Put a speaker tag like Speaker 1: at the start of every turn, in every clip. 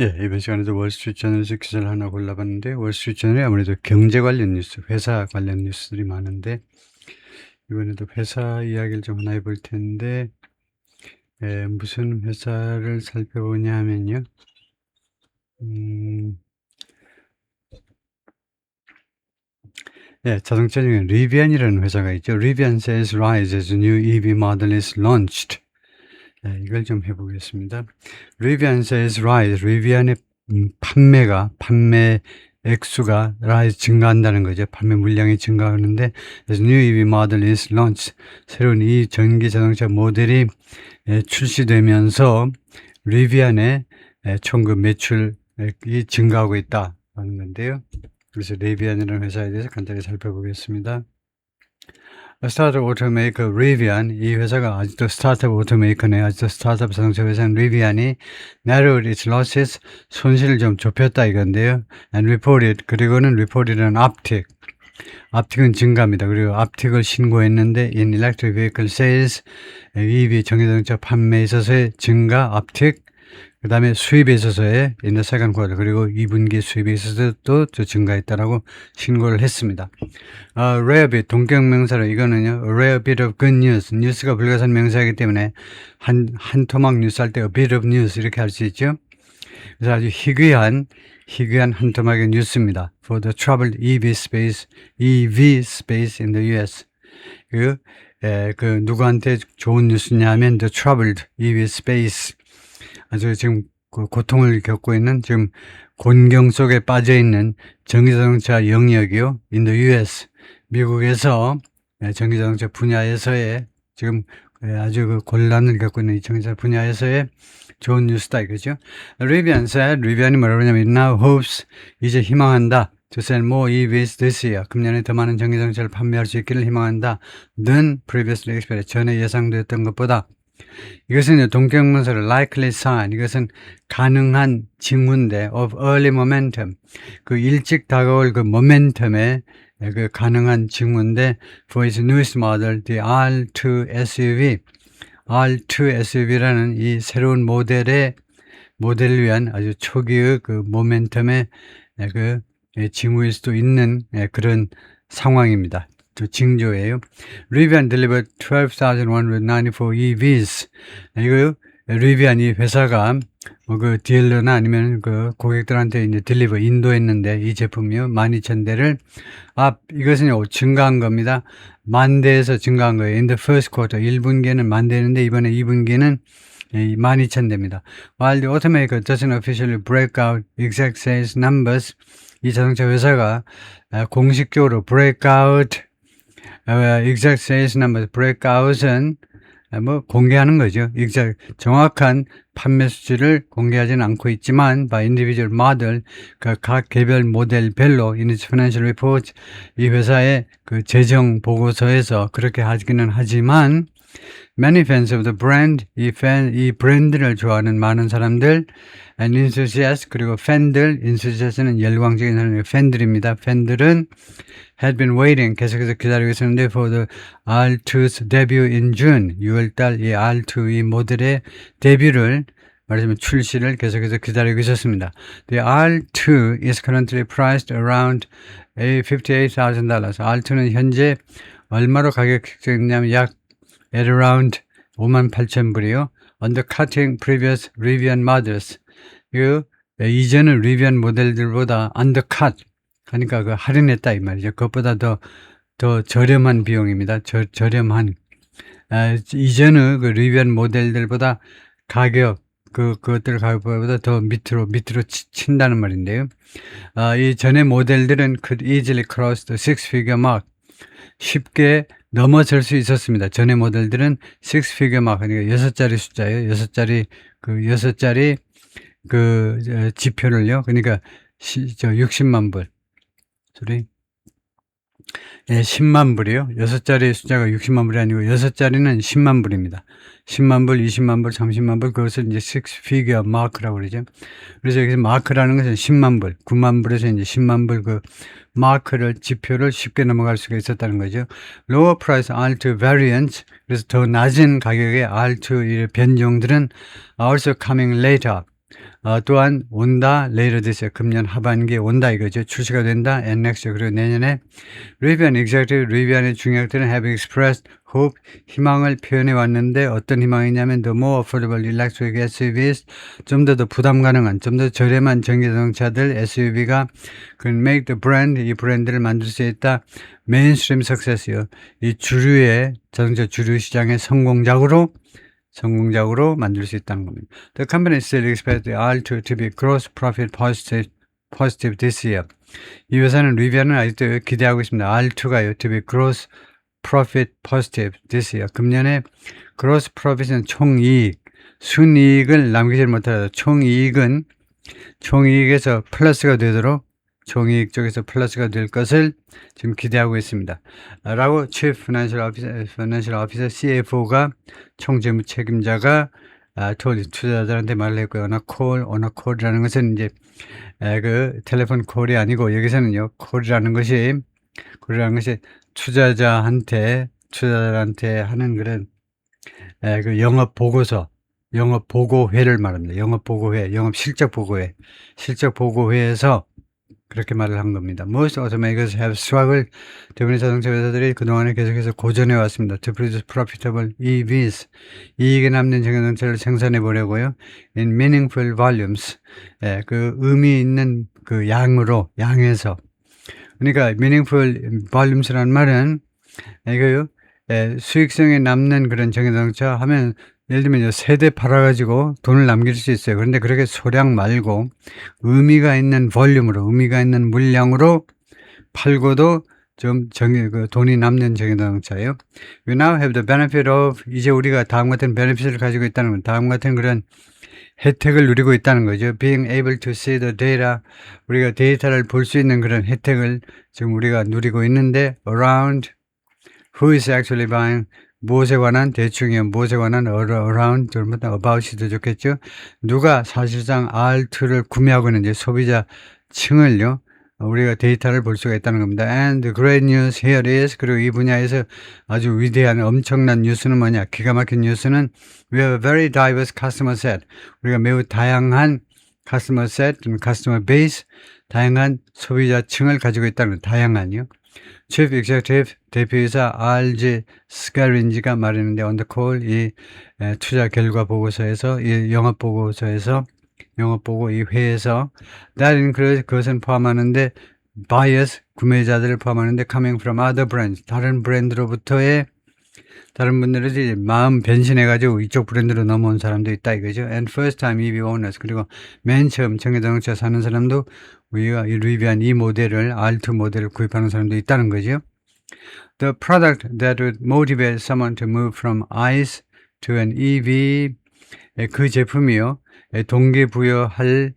Speaker 1: 예, 이번 시간에도 월스트리트저널에서 기사를 하나 골라봤는데, 월스트리트저널이 아무래도 경제 관련 뉴스, 회사 관련 뉴스들이 많은데, 이번에도 회사 이야기를 좀 하나 해볼 텐데, 무슨 회사를 살펴보냐 하면요. 자동차 중에 리비안이라는 회사가 있죠. 리비안 says rise as new EV model is launched. 이걸 좀 해보겠습니다. 리비안 says rise. 리비안의 판매 액수가 rise 증가한다는 거죠. 판매 물량이 증가하는데 as new EV model is launched. 새로운 이 전기 자동차 모델이 출시되면서 리비안의 총 그 매출이 증가하고 있다 하는 건데요. 그래서 리비안이라는 회사에 대해서 간단히 살펴보겠습니다. 스타트업 오토메이커 리비안, 이 회사가 아직도 스타트업 오토메이커네. 아직도 스타트업 자동차 회사는 리비안이 narrowed its losses, 손실을 좀 좁혔다 이건데요. and reported, 그리고는 reported은 uptick은 증가입니다. 그리고 uptick을 신고했는데 in electric vehicle sales, EV 전기자동차 판매에 있어서의 증가, uptick, 그 다음에 수입에 있어서의 in the second quarter, 그리고 2분기 수입에 있어서도 증가했다라고 신고를 했습니다. rare bit, 동격명사로 이거는요, rare bit of good news, 뉴스가 불가산 명사이기 때문에 한 토막 뉴스 할 때 a bit of news 이렇게 할 수 있죠. 그래서 아주 희귀한 한 토막의 뉴스입니다. For the troubled EV space in the US. 그 누구한테 좋은 뉴스냐 하면 the troubled EV space, 아주 지금 그 고통을 겪고 있는, 지금 곤경 속에 빠져 있는 전기자동차 영역이요. in the US, 미국에서 전기자동차 분야에서의 지금 아주 그 곤란을 겪고 있는 이 전기자동차 분야에서의 좋은 뉴스다 이거죠. 리비안 리비안이 뭐라고 하냐면 now hopes, 이제 희망한다. to sell more EVs this year, 금년에 더 많은 전기자동차를 판매할 수 있기를 희망한다. than previously expected, 전에 예상되었던 것보다. 이것은 동격문서를 likely sign, 이것은 가능한 징후인데 of early momentum, 그 일찍 다가올 그 모멘텀의 그 가능한 징후인데 for its newest model, the R2 SUV, R2 SUV라는 이 새로운 모델을 위한 아주 초기의 그 모멘텀의 그 징후일 수도 있는 그런 상황입니다. 또 징조예요. 리비안 delivered 12,194 EVs. 이거 리비안 이 회사가 그 딜러나 아니면 그 고객들한테 이제 인도했는데 이 제품이요 12,000대를 이것은 증가한 겁니다. 10,000대에서 증가한 거예요. In the first quarter, 1분기에는 10,000대인데 이번에 2분기에는 12,000대입니다. While the automaker doesn't officially break out exact sales numbers, 이 자동차 회사가 공식적으로 break out exact sales numbers, breakout은 공개하는 거죠. exact, 정확한 판매 수치를 공개하지는 않고 있지만 by individual model, 각 개별 모델별로 in its financial report, 이 회사의 그 재정 보고서에서 그렇게 하기는 하지만 many fans of the brand, 이 브랜드를 좋아하는 많은 사람들, and enthusiasts, 그리고 팬들, enthusiast는 열광적인 사람들, 팬들입니다. 팬들은 had been waiting, 계속해서 기다리고 있었는데 for the R2's debut in June, 6월달 이 R2 이 모델의 데뷔를, 말하자면 출시를 계속해서 기다리고 있었습니다. The R2 is currently priced around $58,000. R2는 현재 얼마로 가격 책정했냐면 약 at around 58,000불이요. undercutting previous Rivian models. 이전의 리비안 모델들보다 undercut, 그러니까 그 할인했다 이 말이죠. 그것보다 더 저렴한 비용입니다. 저렴한. 이전의 그 리비안 모델들보다 그것들 가격보다 더 밑으로 친다는 말인데요. 이 전의 모델들은 could easily cross the six-figure mark, 쉽게 넘어설 수 있었습니다. 전의 모델들은 six-figure mark, 그러니까 6자리 숫자예요. 6자리 그 지표를요. 그러니까 60만 불. 예, 10만 불이요. 6자리 숫자가 60만 불이 아니고 6자리는 10만 불입니다. 10만 불, 20만 불, 30만 불, 그것을 이제 six figure mark라고 그러죠. 그래서 여기서 마크라는 것은 10만 불, 9만 불에서 이제 10만 불 그 마크를, 지표를 쉽게 넘어갈 수가 있었다는 거죠. Lower price R2 variants, 그래서 더 낮은 가격의 R2 변종들은 also coming later, 또한 온다, later this year, 금년 하반기에 온다 이거죠. 출시가 된다, and next year, 그리고 내년에. Rivian executive, Rivian의 중역들은 have expressed hope, 희망을 표현해 왔는데 어떤 희망이냐면 the more affordable electric SUVs, 좀 더 부담 가능한, 좀 더 저렴한 전기 자동차들 SUV가 can make the brand, 이 브랜드를 만들 수 있다. mainstream success요. 이 주류의 자동차 주류 시장의 성공작으로 만들 수 있다는 겁니다. The company still expects the R2 to be gross profit positive this year. 이 회사는 리비안은 아직도 기대하고 있습니다. R2가요, to be gross profit positive this year. 금년에 gross profit은 총이익, 순이익을 남기지 못하다. 총이익에서 플러스가 되도록 총이익 쪽에서 플러스가 될 것을 지금 기대하고 있습니다. 라고 Chief Financial Officer, CFO가 총재무 책임자가 투자자들한테 말을 했고요. on a call이라는 것은 이제 그 텔레폰 콜이 아니고 여기서는요, 콜이라는 것이 투자자들한테 하는 그런 그 영업 보고회를 말합니다. 영업 실적 보고회에서 그렇게 말을 한 겁니다. Most automakers have struggled. 대부분의 자동차 회사들이 그동안에 계속해서 고전해 왔습니다. To produce profitable EVs. 이익에 남는 전기자동차를 생산해 보려고요. In meaningful volumes. 그 의미 있는 그 양에서. 그러니까 meaningful volumes라는 말은 이거요. 수익성에 남는 그런 전기자동차 하면 예를 들면 세대 팔아가지고 돈을 남길 수 있어요. 그런데 그렇게 소량 말고 의미가 있는 볼륨으로, 의미가 있는 물량으로 팔고도 좀 돈이 남는 전기자동차예요. We now have the benefit of, 이제 우리가 다음 같은 베네핏을 가지고 있다는 건, 다음 같은 그런 혜택을 누리고 있다는 거죠. Being able to see the data, 우리가 데이터를 볼 수 있는 그런 혜택을 지금 우리가 누리고 있는데, around who is actually buying, 무엇에 관한, 대충이요, 무엇에 관한 around, about이 더 좋겠죠. 누가 사실상 R2를 구매하고 있는지 소비자층을요, 우리가 데이터를 볼 수가 있다는 겁니다. And the great news here is, 그리고 이 분야에서 아주 위대한 엄청난 뉴스는 뭐냐, 기가 막힌 뉴스는 we have a very diverse customer set. 우리가 매우 다양한 customer set, customer base, 다양한 소비자층을 가지고 있다는, 다양한요. Chief Executive, 대표이사 RG 스카린지가 말했는데 on the call, 이 투자 결과 보고서에서, 이 영업 보고 이 회에서 that 그것은 포함하는데 buyers, 구매자들을 포함하는데 coming from other brands, 다른 브랜드로부터의, 다른 분들은 이제 마음 변신해가지고 이쪽 브랜드로 넘어온 사람도 있다 이거죠. And first time EV owners, 그리고 맨 처음 전기자동차 사는 사람도 우리가 이 리비안 이 모델을, R2 모델을 구입하는 사람도 있다는 거죠. The product that would motivate someone to move from ICE to an EV, 그 제품이요, 동기부여할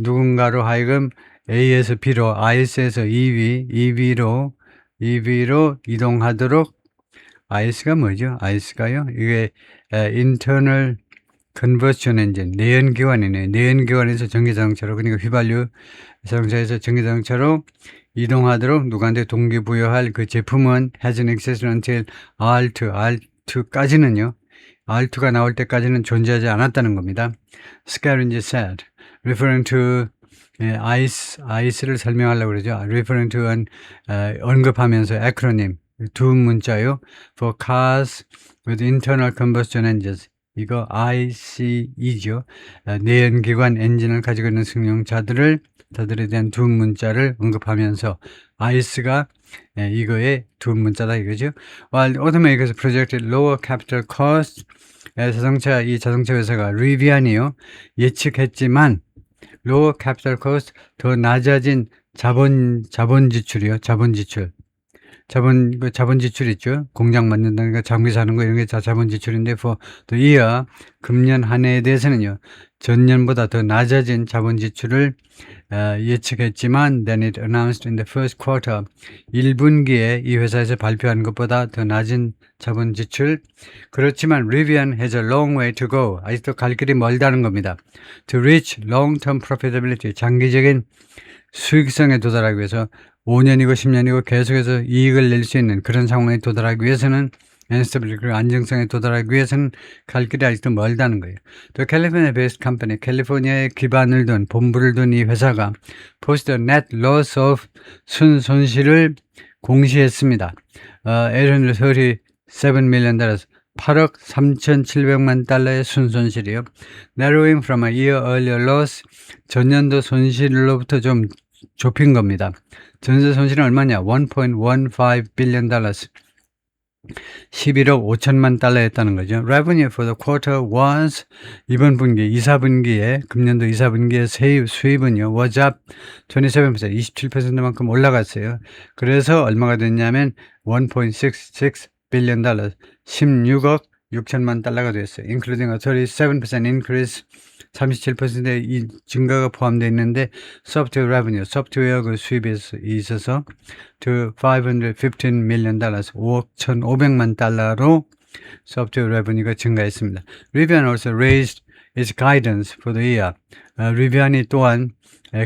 Speaker 1: 누군가로 하여금 A에서 B로, ICE에서 EV로 이동하도록. ICE가 뭐죠? ICE가요, 이게 internal combustion engine, 내연기관이네요. 내연기관에서 전기자동차로, 그러니까 휘발유 자동차에서 전기자동차로 이동하도록 누구한테 동기부여할 그 제품은 has an existed until R2까지는요, R2가 나올 때까지는 존재하지 않았다는 겁니다. Scaringi said, referring to ICE를 설명하려고 그러죠. Referring to 언급하면서 acronym, 두 문자요. For cars with internal combustion engines. 이거 ICE죠. 내연기관 엔진을 가지고 있는 승용차들에 대한 두 문자를 언급하면서 ICE가 이거의 두 문자다 이거죠. While automakers projected lower capital cost, 이 자동차 회사가 리비안이요, 예측했지만 lower capital cost, 더 낮아진 자본 지출이요. 자본 지출 있죠. 공장 만든다니까 장비 사는 거 이런 게 다 자본 지출인데 for the year, 금년 한 해에 대해서는요, 전년보다 더 낮아진 자본 지출을 예측했지만 then it announced in the first quarter, 1분기에 이 회사에서 발표한 것보다 더 낮은 자본 지출. 그렇지만 Rivian has a long way to go. 아직도 갈 길이 멀다는 겁니다. To reach long-term profitability, 장기적인 수익성에 도달하기 위해서 5년이고 10년이고 계속해서 이익을 낼 수 있는 그런 상황에 도달하기 위해서는 and stability, 그리고 안정성에 도달하기 위해서는 갈 길이 아직도 멀다는 거예요. The California-based company, 캘리포니아에 기반을 둔 본부를 둔 이 회사가 posted a net loss of 순손실을 공시했습니다. $837 million, 8억 3,700만 달러의 순손실이요. Narrowing from a year earlier loss, 전년도 손실로부터 좀 좁힌 겁니다. 전세 손실은 얼마냐? $1.15 billion, 11억 5천만 달러였다는 거죠. Revenue for the quarter was, 이번 분기, 2사분기에, 금년도 2사분기의 수입은요, was up 27%, 27%만큼 올라갔어요. 그래서 얼마가 됐냐면, $1.66 billion, 16억 6천만 달러가 됐어요. Including a 37% increase, 37%의 이 증가가 포함되어 있는데, software revenue, 소프트웨어 그 수입이 있어서, to $515 million, 5억 1,500만 달러로 software revenue가 증가했습니다. Rivian also raised its guidance for the year. 리비안이 또한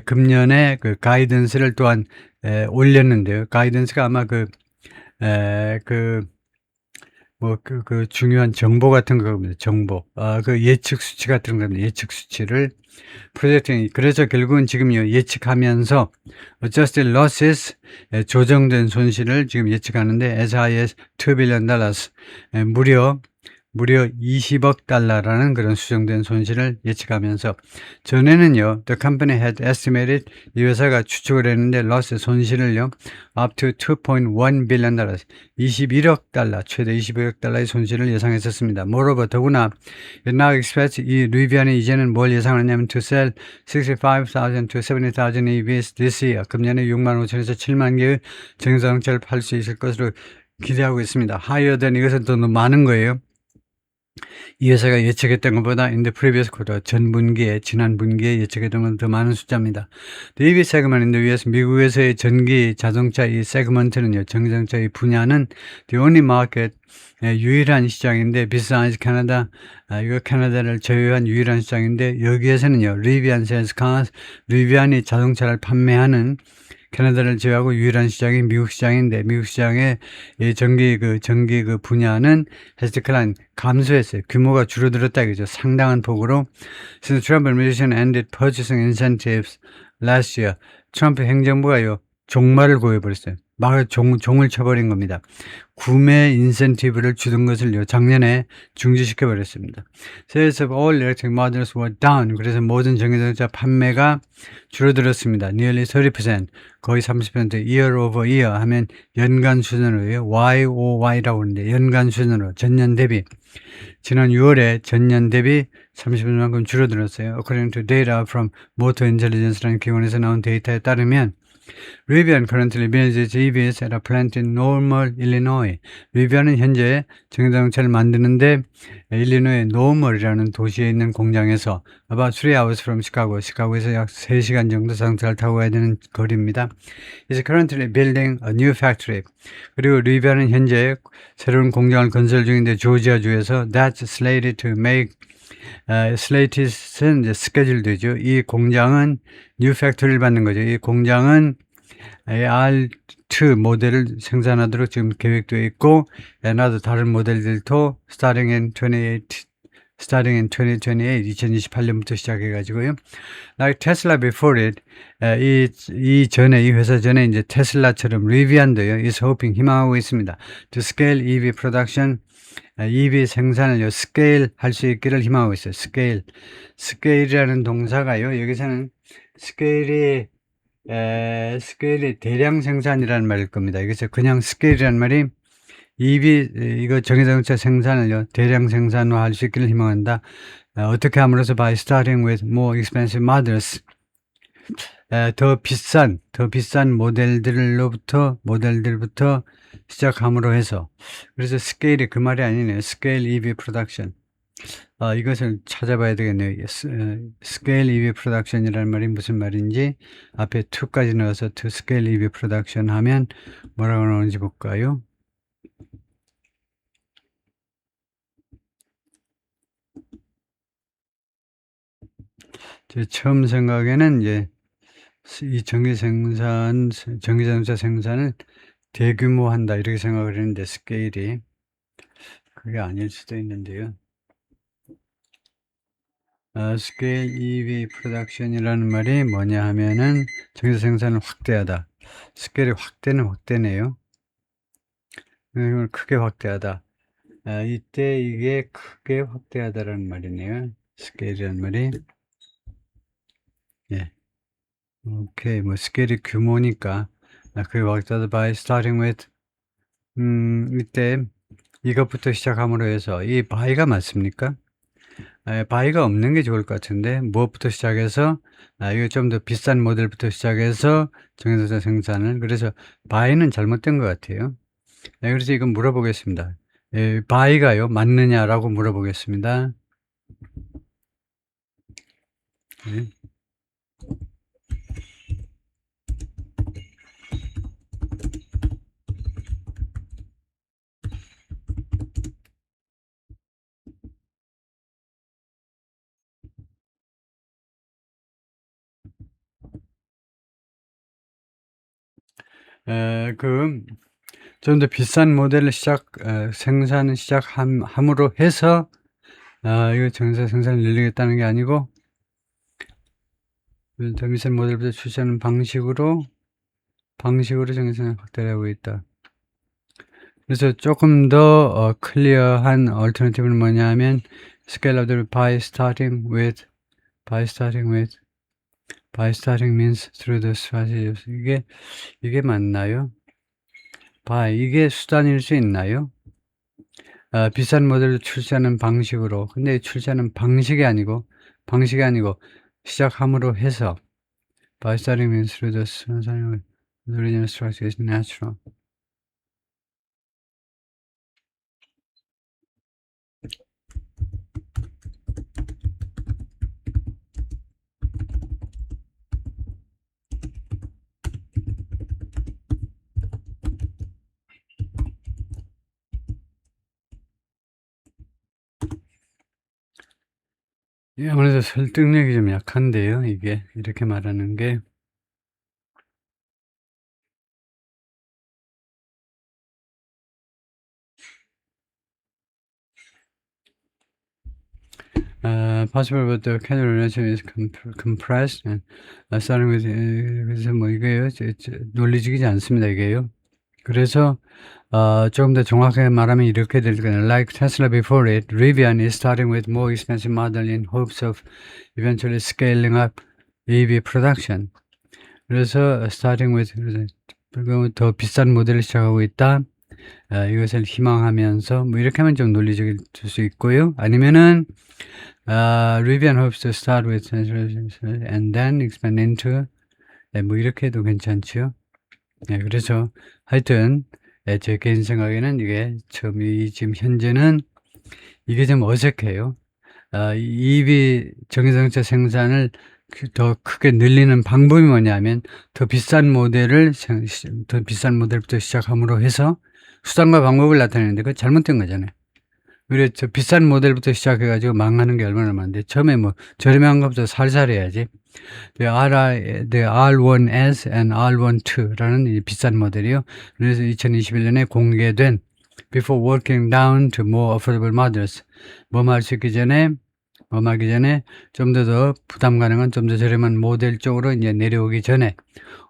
Speaker 1: 금년에 그 가이던스를 또한 올렸는데요. 가이던스가 아마 그 중요한 정보 같은 겁니다. 정보. 그 예측 수치 같은 겁니다. 예측 수치를 프로젝팅. 그래서 결국은 지금요, 예측하면서 adjusted losses, 조정된 손실을 지금 예측하는데 as high as $2 billion, 무려 20억 달러라는 그런 수정된 손실을 예측하면서, 전에는요, the company had estimated, 이 회사가 추측을 했는데, loss, 손실을요, up to $2.1 billion, 21억 달러, 최대 21억 달러의 손실을 예상했었습니다. Moreover, 더구나, it now expects, 이 리비안이 이제는 뭘 예상하냐면, to sell 65,000 to 70,000 EVs this year, 금년에 6만 5천에서 7만 개의 전기자동차를 팔 수 있을 것으로 기대하고 있습니다. higher than, 이것은 더 많은 거예요. 이 회사가 예측했던 것보다 in the previous quarter, 지난 분기에 예측했던 것보다 더 많은 숫자입니다. The EV segment in the US, 미국에서의 전기 자동차 이 세그먼트는요, 전기자동차 이 분야는 the only market, 유일한 시장인데, besides Canada, 이거 캐나다를 제외한 유일한 시장인데, 여기에서는요, Rivian sells cars, 리비안이 자동차를 판매하는 캐나다를 제외하고 유일한 시장이 미국 시장인데, 미국 시장의 전기 분야는 has declined, 감소했어요. 규모가 줄어들었다 이거죠. 상당한 폭으로. Since Trump administration ended purchasing incentives last year, 트럼프 행정부가요, 종말을 고해버렸어요. 종을 쳐버린 겁니다. 구매 인센티브를 주던 것을요, 작년에 중지시켜버렸습니다. Sales of all electric models were down. 그래서 모든 전기자동차 판매가 줄어들었습니다. Nearly 30%, 거의 30%, year over year 하면 연간 수준으로요. YOY라고 하는데, 연간 수준으로, 전년 대비. 지난 6월에 전년 대비 30%만큼 줄어들었어요. According to data from Motor Intelligence라는 기관에서 나온 데이터에 따르면, Rivian currently builds its EVs at a plant in Normal, Illinois. 리비안은 현재 전기자동차를 만드는데 일리노이의 노멀이라는 도시에 있는 공장에서 about 3 hours from Chicago, 시카고에서 약 3시간 정도 자동차를 타고 가야 되는 거리입니다. Is currently building a new factory. 그리고 리비안은 현재 새로운 공장을 건설 중인데, 조지아주에서 that's slated to make 슬레이티스는 이제 스케줄 되죠. 이 공장은 뉴 팩토리를 받는 거죠. 이 공장은 R2 모델을 생산하도록 지금 계획되어 있고, 나도 다른 모델들도 starting in 2028, 2028년부터 시작해가지고요. Like Tesla before it, 이 회사 전에 이제 테슬라처럼 리비안도요, is hoping, 희망하고 있습니다. To scale EV production, EV 생산을 스케일 할 수 있기를 희망하고 있어요. 스케일이라는 동사가요, 여기서는 스케일이 대량 생산이라는 말일 겁니다. 여기서 그냥 스케일이라는 말이 이거 전기자동차 생산을요, 대량 생산화할 수 있기를 희망한다. 어떻게 함으로써 by starting with more expensive models, 더 비싼 모델들부터 시작함으로 해서, 그래서 스케일이 그 말이 아니네요. 스케일 EV 프로덕션. 이것을 찾아봐야 되겠네요. 스케일 EV 프로덕션이라는 말이 무슨 말인지 앞에 to까지 넣어서 to scale EV production 하면 뭐라고 나오는지 볼까요? 제 처음 생각에는 이제 이 전기자동차 생산을 대규모한다 이렇게 생각을 했는데, 스케일이 그게 아닐 수도 있는데요. scale EV production이라는 말이 뭐냐 하면은 정제 생산을 확대하다. 스케일이 확대는 확대네요. 이걸 크게 확대하다. 이때 이게 크게 확대하다라는 말이네요. 스케일이라는 말이. 예. 오케이. 뭐 스케일이 규모니까 크게 확대하다 by starting with 이때 이것부터 시작함으로 해서 이 by가 맞습니까? by가 없는 게 좋을 것 같은데 무엇부터 시작해서 이거 좀 더 비싼 모델부터 시작해서 정제소재 생산을 그래서 by는 잘못된 것 같아요. 그래서 이건 물어보겠습니다. by가요 맞느냐라고 물어보겠습니다. 네. 좀 더 비싼 모델을 생산 시작함으로 해서 이거 정제 생산을 늘리겠다는 게 아니고 더 비싼 모델부터 출시하는 방식으로 정제 생산을 확대하고 있다. 그래서 조금 더 클리어한 얼터너티브는 뭐냐 하면 scale of the by starting with means through the strategies. 이게 맞나요? 이게 수단일 수 있나요? 비싼 모델을 출시하는 방식으로. 근데 출시하는 방식이 아니고 시작함으로 해서 by starting means through the original structure is natural. 아무래도 설득력이 좀 약한데요. 이게 이렇게 말하는 게. possible but the casual relation is compressed and starting with 그래서 뭐 이게요 논리적이지 않습니다 이게요. 그래서 조금 더 정확하게 말하면 이렇게 될 거예요. Like Tesla before it, Rivian is starting with more expensive model in hopes of eventually scaling up EV production. 그래서 starting with 더 비싼 모델을 시작하고 있다. 이것을 희망하면서 뭐 이렇게 하면 좀 논리적일 수 있고요. 아니면은 Rivian hopes to start with and then expand into 뭐 이렇게 해도 괜찮죠. 그래서 하여튼 제 개인 생각에는 이게 지금 현재는 이게 좀 어색해요. EV 전기자동차 생산을 더 크게 늘리는 방법이 뭐냐면 더 비싼 모델부터 시작함으로 해서 수단과 방법을 나타내는데 그거 잘못된 거잖아요. 그래 저 비싼 모델부터 시작해 가지고 망하는 게 얼마나 많은데 처음에 뭐 저렴한 것부터 살살 해야지. The R1S and R12라는 이 비싼 모델이요. 그래서 2021년에 공개된 before working down to more affordable models. 말기 전에 좀 더 부담 가능한 좀 더 저렴한 모델 쪽으로 이제 내려오기 전에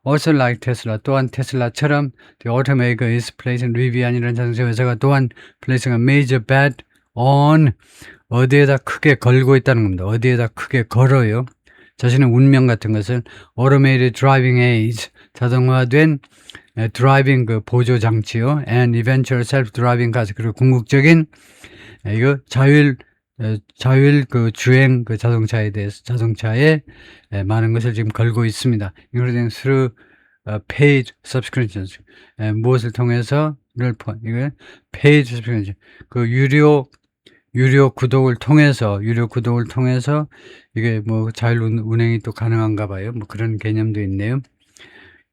Speaker 1: also like Tesla 또한 테슬라처럼 the automaker is placing Rivian이라는 자동차 회사가 또한 placing a major bet on 어디에다 크게 걸고 있다는 겁니다. 어디에다 크게 걸어요. 자신의 운명 같은 것을 automated driving aids 자동화된 드라이빙 그 보조 장치요 and eventual self-driving cars 그리고 궁극적인 이거 자율 그 주행 그 자동차에 많은 것을 지금 걸고 있습니다. including through paid subscriptions 무엇을 통해서 이거 paid subscription 그 유료 구독을 통해서 이게 뭐 자율 운행이 또 가능한가 봐요. 뭐 그런 개념도 있네요.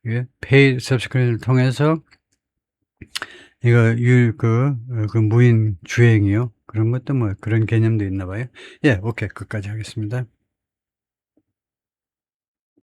Speaker 1: 이게 paid subscription을 통해서 이거 그 무인 주행이요. 그런 것도 뭐 그런 개념도 있나 봐요. 오케이. 끝까지 하겠습니다.